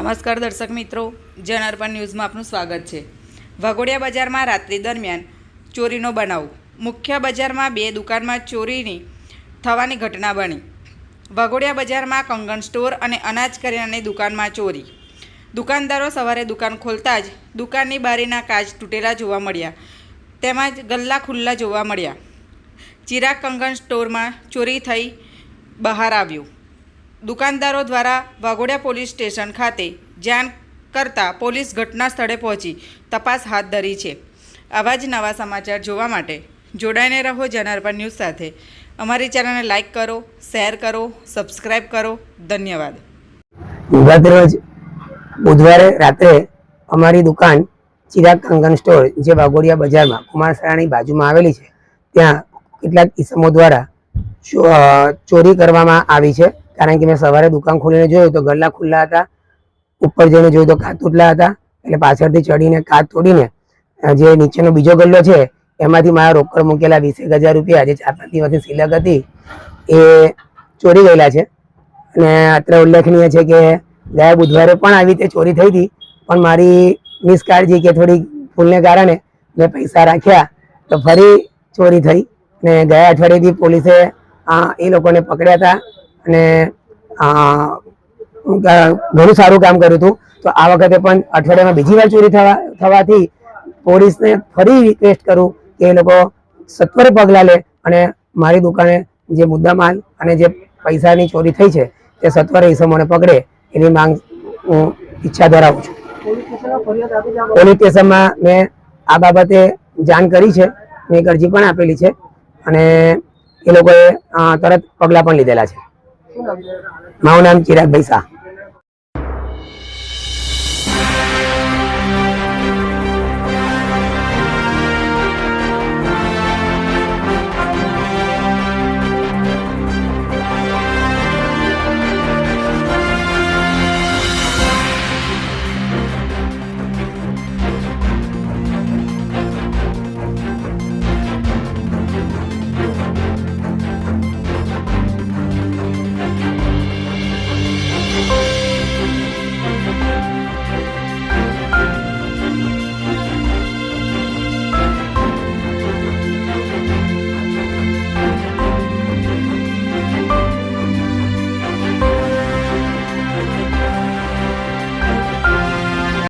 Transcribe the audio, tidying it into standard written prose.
નમસ્કાર દર્શક મિત્રો, જનઅર્પણ ન્યૂઝમાં આપનું સ્વાગત છે। વાઘોડિયા બજારમાં રાત્રિ દરમિયાન ચોરીનો બનાવ। મુખ્ય બજારમાં બે દુકાનમાં ચોરીની થવાની ઘટના બની। વાઘોડિયા બજારમાં કંગન સ્ટોર અને અનાજ કરિયાણાની દુકાનમાં ચોરી। દુકાનદારો સવારે દુકાન ખોલતા જ દુકાનની બારીના કાચ તૂટેલા જોવા મળ્યા, તેમજ ગલ્લા ખુલ્લા જોવા મળ્યા। ચિરાગ કંગન સ્ટોરમાં ચોરી થઈ બહાર આવ્યું। દુકાનદારો દ્વારા વાઘોડિયા પોલીસ સ્ટેશન ખાતે જાણ કરતા પોલીસ ઘટના સ્થળે પહોંચી તપાસ હાથ ધરી છે। આવા જ નવા સમાચાર જોવા માટે જોડાઈને રહો જનઅર્પણ ન્યૂઝ સાથે। અમારી ચેનલને લાઇક કરો, શેર કરો, સબસ્ક્રાઇબ કરો। ધન્યવાદ। ગતરોજ બુધવારે રાત્રે અમારી દુકાન ચિરાગ કંગન સ્ટોર જે વાઘોડિયા બજારમાં કુમારસરાની બાજુમાં આવેલી છે ત્યાં કેટલાક ઇસમો દ્વારા ચોરી કરવામાં આવી છે। કારણ કે મેં સવારે દુકાન ખોલીને જોયું તો ગલ્લા ખુલ્લા હતા, ઉપર જઈને જોયું તો કાચ તૂટેલા હતા, એટલે પાછળથી ચડીને કાચ તોડીને જે નીચેનો બીજો ગલ્લો છે એમાંથી મારા રોકડ મૂકેલા 20,000 રૂપિયા જે 4-5 દિવસની સિલક હતી એ ચોરી ગયેલા છે। અને અત્રે ઉલ્લેખનીય છે કે ગયા બુધવારે પણ આવી રીતે ચોરી થઈ હતી, પણ મારી નિષ્કાળજી કે થોડી ભૂલને કારણે મેં પૈસા રાખ્યા તો ફરી ચોરી થઈ। ને ગયા અઠવાડિયેથી પોલીસે એ લોકોને પકડ્યા હતા અને ઘણું સારું કામ કર્યું હતું। તો આ વખતે પણ અઠવાડિયામાં બીજી વાર ચોરી થવાથી પોલીસને ફરી રિક્વેસ્ટ કરું કે એ લોકો સત્વરે પગલાં લે અને મારી દુકાને જે મુદ્દામાલ અને જે પૈસાની ચોરી થઈ છે તે સત્વરે ઇસમોને પકડે એની માંગ હું ઈચ્છા ધરાવું છું। પોલીસ સ્ટેશનમાં મેં આ બાબતે જાણ કરી છે, મેં એક અરજી પણ આપેલી છે અને એ લોકોએ તરત પગલાં પણ લીધેલા છે। મારું નામ ચિરાગભાઈ શાહ।